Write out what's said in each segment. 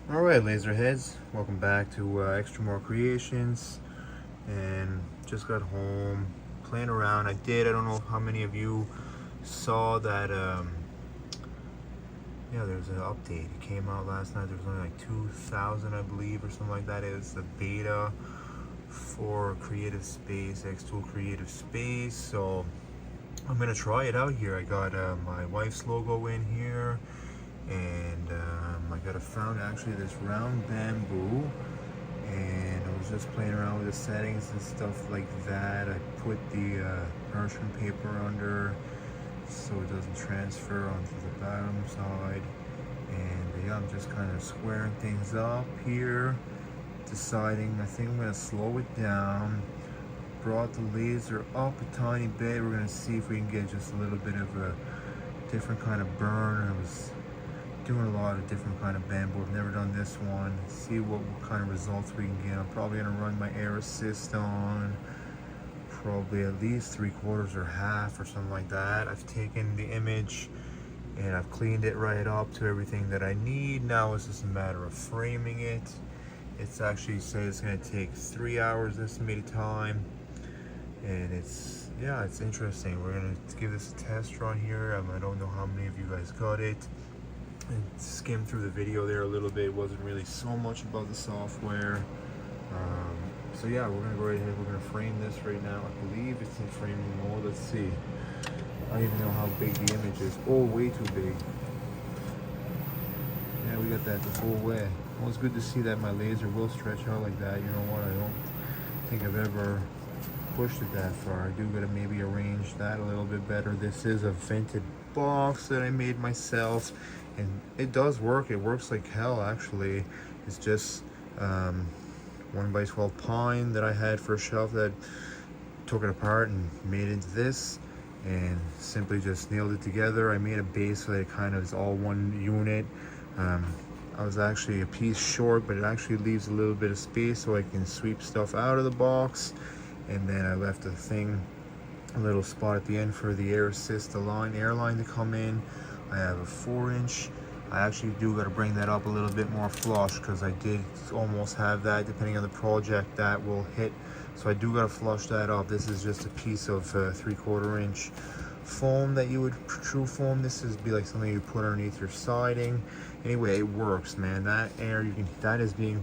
Alright, Laserheads, welcome back to Extra More Creations. And just got home, playing around. I don't know how many of you saw that, yeah, there's an update. It came out last night. There was only like 2,000, I believe, or something like that. It was the beta for Creative Space, Xtool Creative Space. So I'm gonna try it out here. I got my wife's logo in here, and I found actually this round bamboo, and I was just playing around with the settings and stuff like that. I put the parchment paper under so it doesn't transfer onto the bottom side, and yeah, I'm just kind of squaring things up here, deciding I think I'm going to slow it down. Brought the laser up a tiny bit. We're going to see if we can get just a little bit of a different kind of burn. I was doing a lot of different kind of bamboo. I've never done this one. See what kind of results we can get. I'm probably going to run my air assist on probably at least 3/4 or half or something like that. I've taken the image and I've cleaned it right up to everything that I need. Now it's just a matter of framing it. It's actually said it's going to take 3 hours estimated time, and it's interesting. We're going to give this a test run here. I don't know how many of you guys got it. And skimmed through the video there a little bit. It wasn't really so much about the software. So yeah, we're gonna go right ahead. We're gonna frame this right now. I believe it's in framing mode. Let's see. I don't even know how big the image is. Oh, way too big. Yeah, we got that the full way. Well, it's good to see that my laser will stretch out like that. You know what? I don't think I've ever pushed it that far. I do gotta maybe arrange that a little bit better. This is a vented box that I made myself, and it does work. It works like hell, actually. It's just 1x12 pine that I had for a shelf that took it apart and made into this, and simply just nailed it together. I made a base so that it kind of is all one unit. I was actually a piece short, but it actually leaves a little bit of space so I can sweep stuff out of the box. And then I left a little spot at the end for the air assist, the air line to come in. I have a 4-inch. I actually do got to bring that up a little bit more flush, because I did almost have that, depending on the project, that will hit. So I do got to flush that up. This is just a piece of 3/4 inch foam that you would true foam. This is be like something you put underneath your siding. Anyway, it works, man. That air that is being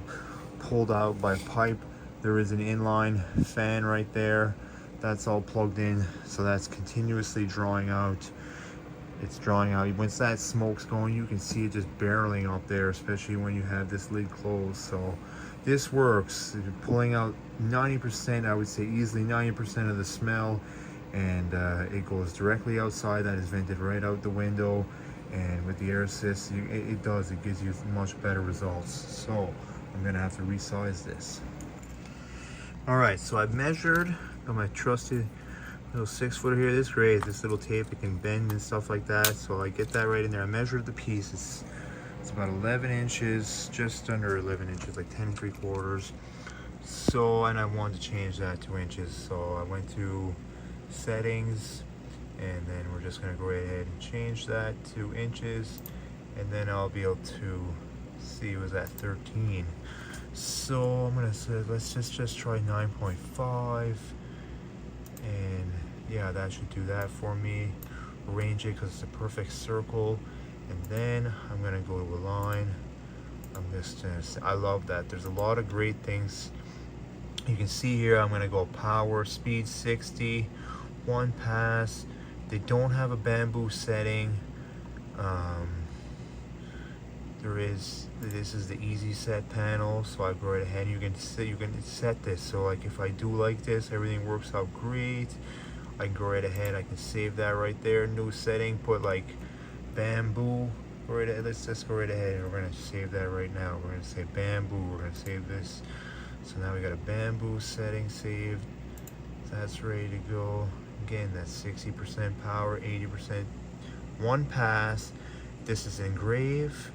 pulled out by pipe. There is an inline fan right there. That's all plugged in, so that's continuously drawing out. It's drawing out. Once that smoke's going, you can see it just barreling up there, especially when you have this lid closed. So this works. You're pulling out 90%, I would say easily 90% of the smell, and it goes directly outside. That is vented right out the window, and with the air assist, it gives you much better results. So I'm gonna have to resize this. All right, so I've measured. Got my trusty little 6-footer here. This is great. This little tape, it can bend and stuff like that. So I get that right in there. I measured the piece. It's about 11 inches, just under 11 inches, like 10 3/4. So, and I wanted to change that 2 inches. So I went to settings, and then we're just gonna go right ahead and change that 2 inches, and then I'll be able to see it was at 13. So I'm gonna say let's just try 9.5, and yeah, that should do that for me. Arrange it because it's a perfect circle, and then I'm gonna go to a line. I love that. There's a lot of great things you can see here. I'm gonna go power, speed 60, 1 pass. They don't have a bamboo setting. This is the easy set panel, so I go right ahead. You can set this, so like if I do like this, everything works out great. I can go right ahead. I can save that right there. New setting. Put like bamboo. Go right ahead. Let's just go right ahead, and we're gonna save that right now. We're gonna say bamboo. We're gonna save this. So now we got a bamboo setting saved. That's ready to go. Again, that's 60% power, 80%, 1 pass. This is Engrave.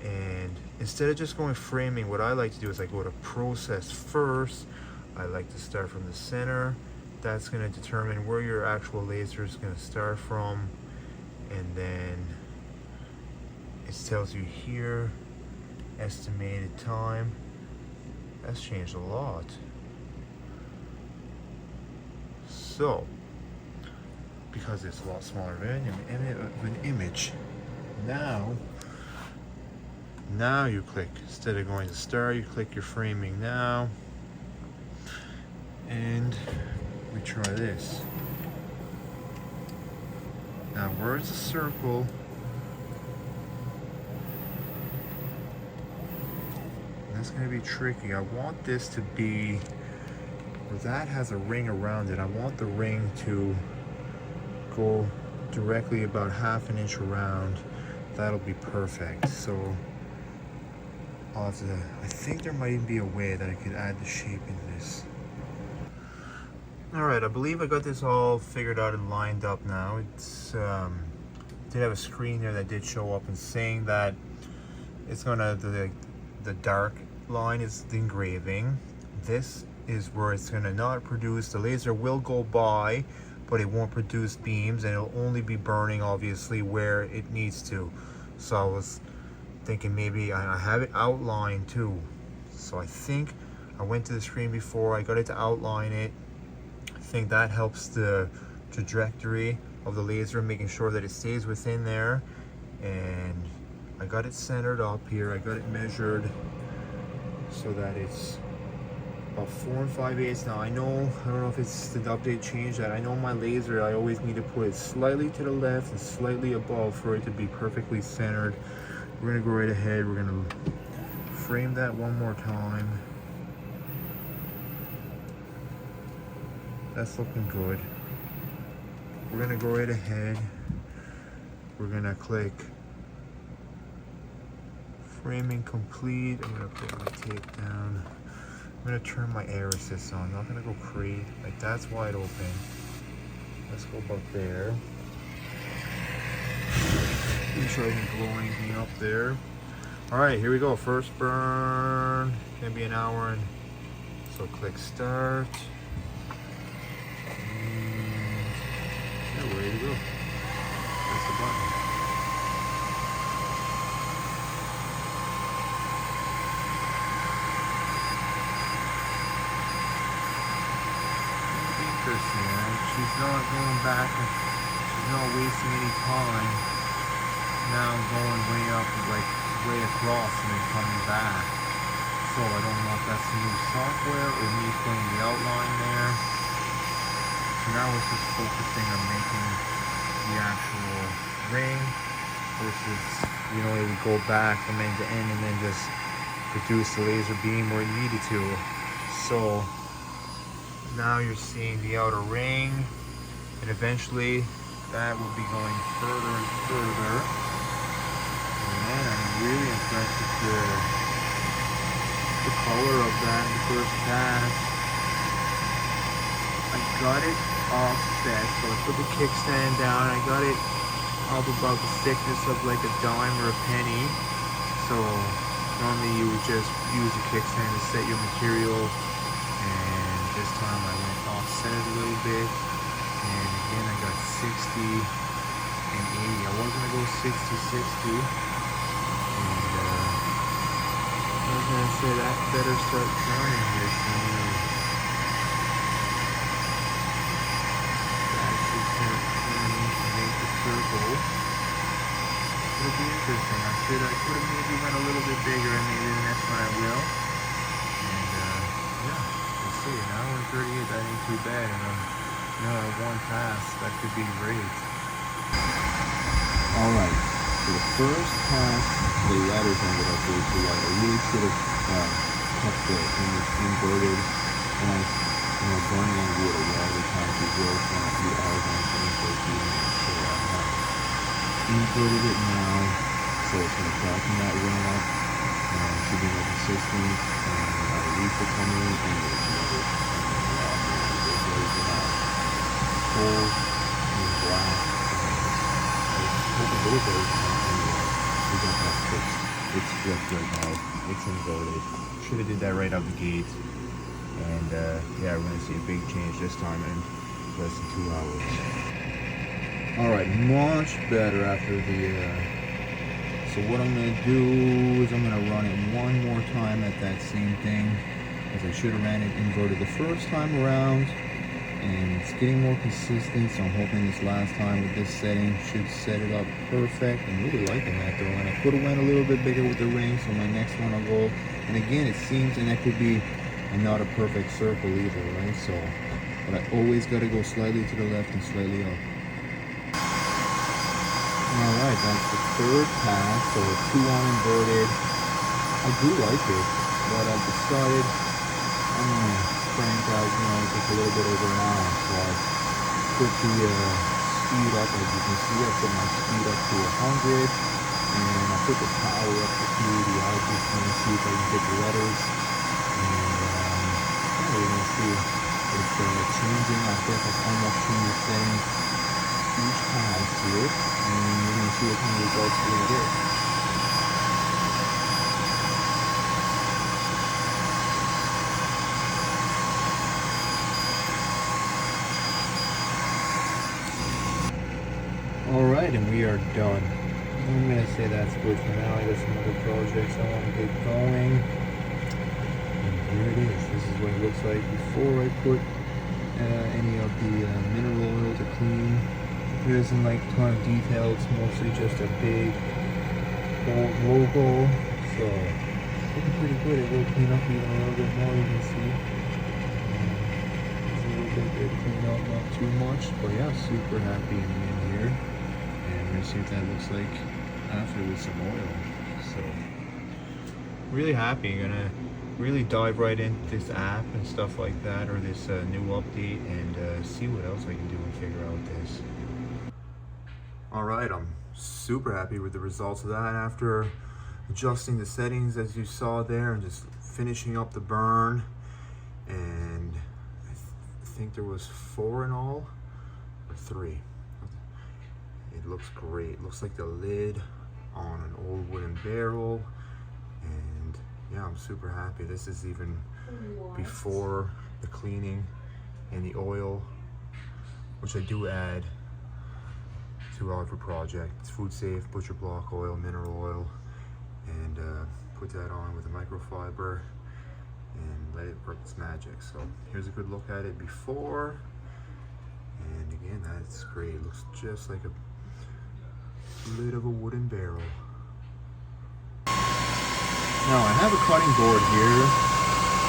And instead of just going framing, what I like to do is I go to process first. I like to start from the center. That's going to determine where your actual laser is going to start from. And then it tells you here estimated time. That's changed a lot. So, because it's a lot smaller of an image, now you click, instead of going to start, you click your framing now, and we try this. Now where it's a circle, that's going to be tricky. I want this to be, where that has a ring around it, I want the ring to go directly about ½ an inch around. That'll be perfect. So I'll have to, I think there might even be a way that I could add the shape in this. Alright, I believe I got this all figured out and lined up now. It's did have a screen there that did show up and saying that it's gonna, the dark line is the engraving. This is where it's gonna not produce, the laser will go by, but it won't produce beams, and it'll only be burning obviously where it needs to. So I was thinking maybe I have it outlined too. So I think I went to the screen before, I got it to outline it. I think that helps the trajectory of the laser, making sure that it stays within there. And I got it centered up here, I got it measured so that it's about 4 5/8. Now I don't know if it's the update changed that. I know my laser, I always need to put it slightly to the left and slightly above for it to be perfectly centered. We're gonna go right ahead, we're gonna frame that one more time. That's looking good. We're gonna go right ahead. We're gonna click framing complete. I'm gonna put my tape down. I'm gonna turn my air assist on. I'm not gonna go crazy. Like, that's wide open. Let's go about there. Make sure I didn't blow anything up there. Alright, here we go. First burn. Gonna be an hour, and so click start. And yeah, we're ready to go. Press the button. Interesting, right? She's not going back, she's not wasting any time. Now going way up, like way across and then coming back. So I don't know if that's the new software or me putting the outline there. So now it's just focusing on making the actual ring versus, you know, it would go back from end to end and then just produce the laser beam where it needed to. So now you're seeing the outer ring, and eventually that will be going further and further. And I'm really impressed with the color of that in the first pass. I got it offset, so I put the kickstand down. I got it up about the thickness of like a dime or a penny. So normally you would just use a kickstand to set your material, and this time I went offset a little bit, and again I got 60 and 80. I was gonna go 60-60, and I was gonna say that better start turning here soon. That's just gonna turn to make the circle. It'll be interesting. I could have maybe went a little bit bigger, and maybe the next one I will. And yeah. See, an hour and 38, that ain't too bad, and one pass, that could be great. Alright, so the first pass, the letters ended up being too light. I really should have kept the inverted, and I was burning on wood a lot of the time to work on a few hours on the insert heating, so I have inverted it now, so it's going to darken that ring up, and it should be more consistent, and leaf will come in, and there's another gold and black, and a little bit of anyway. We got that fixed. It's flipped right now. It's inverted. Should have did that right out the gate. And yeah, we're gonna see a big change this time in less than 2 hours. Alright, much better after the so what I'm gonna do is I'm gonna run run it one more time at that same thing, as I should have ran it inverted the first time around, and it's getting more consistent, so I'm hoping this last time with this setting should set it up perfect. I'm really liking that though, and I could have went a little bit bigger with the ring, so my next one I'll go, and again it seems, and that could be not a perfect circle either, right? So, but I always got to go slightly to the left and slightly up. Alright, that's the third pass, so 2 on inverted. I do like it, but I've decided I'm going to crank out, just a little bit over an hour. So I put the speed up, as you can see, I put my speed up to 100, and I put the power up to 2. I just want to see if I can get the letters, and we're going to see if it's changing. I guess I've almost changed the settings each pass here, and we're going to see what kind of results we're going to get. Alright, and we are done. I'm going to say that's good for now. I got some other projects I want to get going. And here it is. This is what it looks like before I put any of the mineral oil to clean. There isn't like a ton of detail. It's mostly just a big bold logo. So, looking pretty good. It will clean up even a little bit more, you can see. There's a little bit there to clean up, not too much. But yeah, super happy in the end here. And we're gonna see what that looks like after with some oil. So really happy. Gonna really dive right into this app and stuff like that, or this new update, and see what else I can do and figure out this. Alright, I'm super happy with the results of that after adjusting the settings as you saw there and just finishing up the burn. And I think there was 4 in all, or 3. It looks great. It looks like the lid on an old wooden barrel, and yeah, I'm super happy. This is even before the cleaning and the oil, which I do add to every project. It's food safe, butcher block oil, mineral oil, and put that on with a microfiber and let it work its magic. So here's a good look at it before, and again, that's great. It looks just like a lid of a wooden barrel. Now I have a cutting board here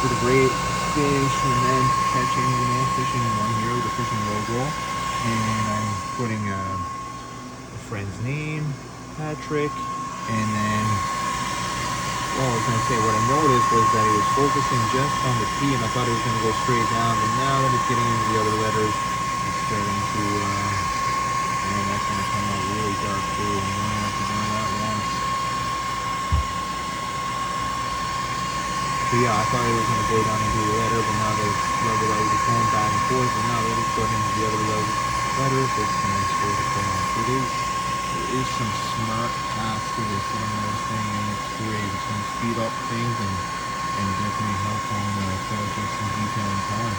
with a great fish and then catching, fishing one here with the fishing logo, and I'm putting a friend's name, Patrick, and then, well, I was going to say, what I noticed was that it was focusing just on the P, and I thought it was going to go straight down, but now that it's getting into the other letters, it's starting to, and that's going to come out really dark too. I'm going to have to do that once. So yeah, I thought it was going to go down into the letter, but now that it's leveled out, it's going back and forth, and now that it's going into the other letters, it's going straight across. So there is some smart path to this that I'm noticing, and it's great. It's going to speed up things and definitely help on projects in detail and time.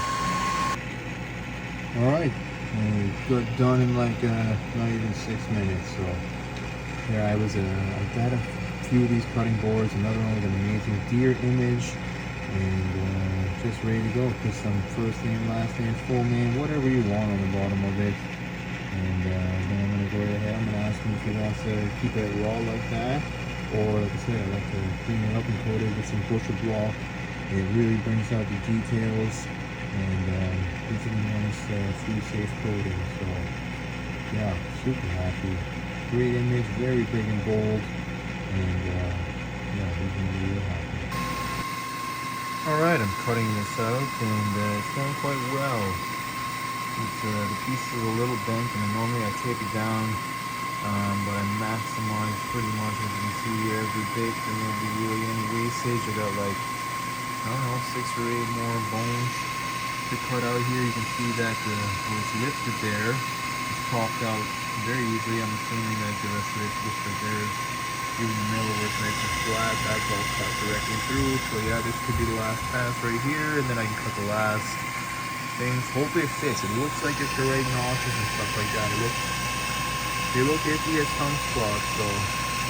Alright. We got done in like not even 6 minutes. So yeah, I've got a few of these cutting boards. Another one with an amazing deer image, and just ready to go. Put some first name, last name, full name, whatever you want on the bottom of it. And then I'm gonna go ahead. I'm gonna ask him if he wants to keep it raw like that, or like I said, I like to clean it up and coat it with some butcher block. It really brings out the details, and gives it a nice food safe coating. So yeah, super happy. Great image, very big and bold, and yeah, he's gonna be real happy. Alright, I'm cutting this out, and it's going quite well. It's, the piece is a little bent, and normally I tape it down, but I maximize pretty much, as you can see, every bit. There won't be really any wastage. I got like, I don't know, 6 or 8 more bones to cut out here. You can see that where it's lifted there, it's popped out very easily. I'm assuming that the rest of it's lifted there. Even the middle where it's nice and flat, that's all cut directly through. So yeah, this could be the last pass right here, and then I can cut the last things. Hopefully it fits. It looks like it's the right notches and stuff like that. They look iffy at some spots, so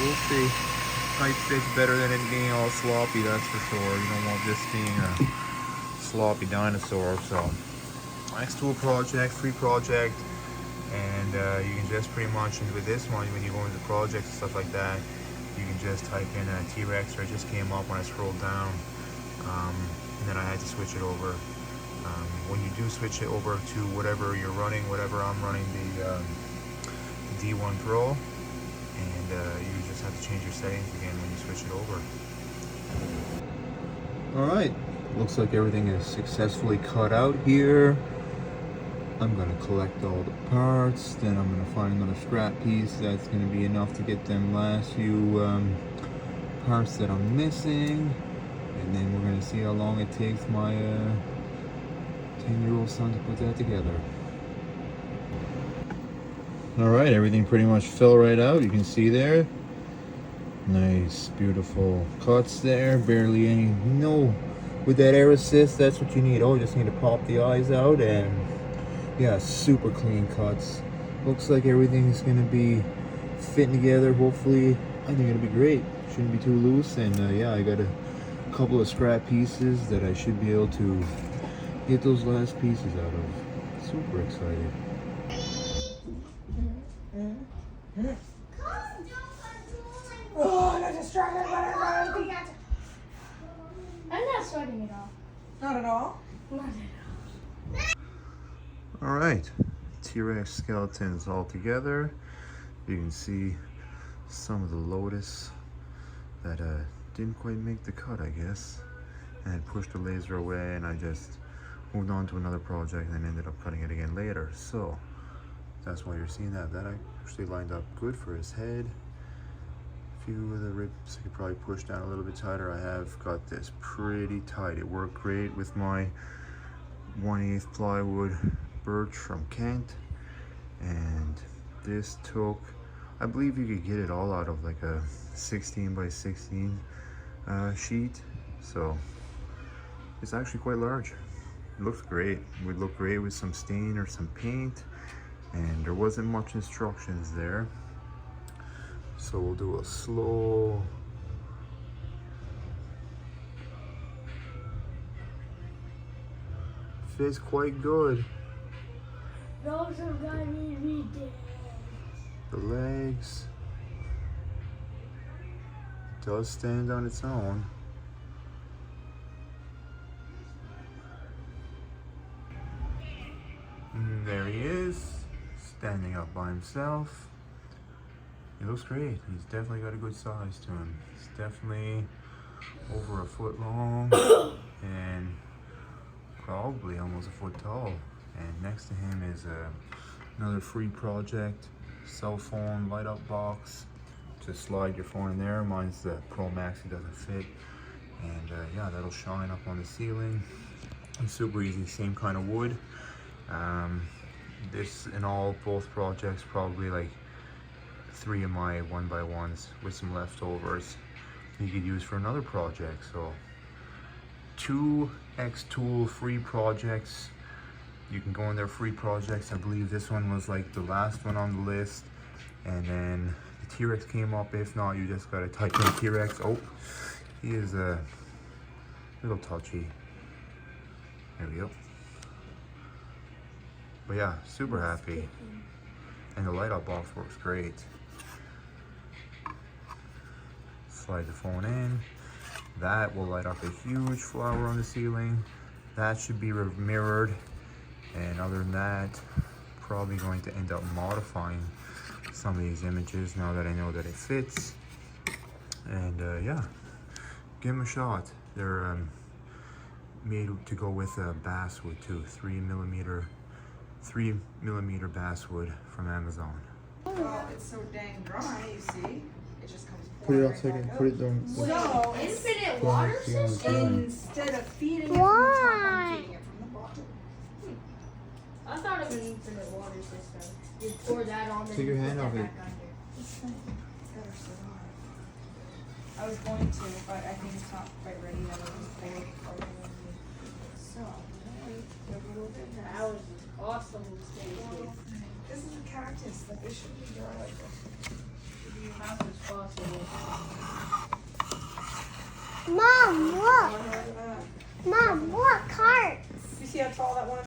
we'll see. tight fits better than it being all sloppy, that's for sure. You don't want this being a sloppy dinosaur. So Xtool project, free project, and you can just pretty much, with this one, when you go into projects and stuff like that, you can just type in a T-Rex, or it just came up when I scrolled down, and then I had to switch it over. When you do switch it over to whatever you're running, whatever I'm running, the D1 Pro, and you just have to change your settings again when you switch it over. Alright, looks like everything is successfully cut out here. I'm going to collect all the parts, then I'm going to find another scrap piece that's going to be enough to get them last few parts that I'm missing, and then we're going to see how long it takes my 10-year-old son to put that together. Alright, everything pretty much fell right out, you can see there. Nice, beautiful cuts there, barely any, with that air assist, that's what you need. Oh, you just need to pop the eyes out, and yeah, super clean cuts. Looks like everything's gonna be fitting together, hopefully. I think it'll be great, shouldn't be too loose, and yeah, I got a couple of scrap pieces that I should be able to get those last pieces out of. Super excited. Oh, no distracted. I'm not sweating at all. Not at all. Not at all. Alright, T-Rex skeletons all together. You can see some of the Lotus that didn't quite make the cut, I guess. And I pushed the laser away, and I just moved on to another project and ended up cutting it again later. So that's why you're seeing that. That actually lined up good for his head. A few of the ribs I could probably push down a little bit tighter. I have got this pretty tight. It worked great with my 1/8 plywood birch from Kent, and this took, I believe you could get it all out of like a 16 by 16 sheet, so it's actually quite large. It looks great. It would look great with some stain or some paint, and there wasn't much instructions there, so we'll do a slow fits quite good. Those are gonna be dead. The legs does stand on its own. And there he is, standing up by himself. He looks great. He's definitely got a good size to him. He's definitely over 1 foot long and probably almost 1 foot tall. And next to him is another free project, cell phone light up box. Just slide your phone in there. Mine's the Pro Max, it doesn't fit. And yeah, that'll shine up on the ceiling. It's super easy, same kind of wood. This in all, both projects, probably like 3 of my 1x1s with some leftovers you could use for another project. So 2 Xtool free projects. You can go in there, free projects. I believe this one was like the last one on the list, and then the T-Rex came up. If not, you just gotta type in T-Rex. Oh, he is a little touchy. There we go. But yeah, super happy. And the light up box works great. Slide the phone in. That will light up a huge flower on the ceiling. That should be mirrored. And other than that, probably going to end up modifying some of these images now that I know that it fits. And yeah, give them a shot. They're made to go with basswood too, 3mm basswood from Amazon. Well, it's so dang dry, you see. It just comes Put it pouring outside right and back put up. it down. So Infinite water system? instead of feeding it from the top, I'm feeding it from the bottom. I thought it was an infinite water system. You pour that on, Take your hand off it. Better survive. I was going to, but I think it's not quite ready yet. I was bored farther than me. So, give a little bit That now. was awesome mistake. This is a cactus. Like, this should be dry like this. Should be as fast as possible. Mom, look. Look at that. Mom, look, carts. You see how tall that one is?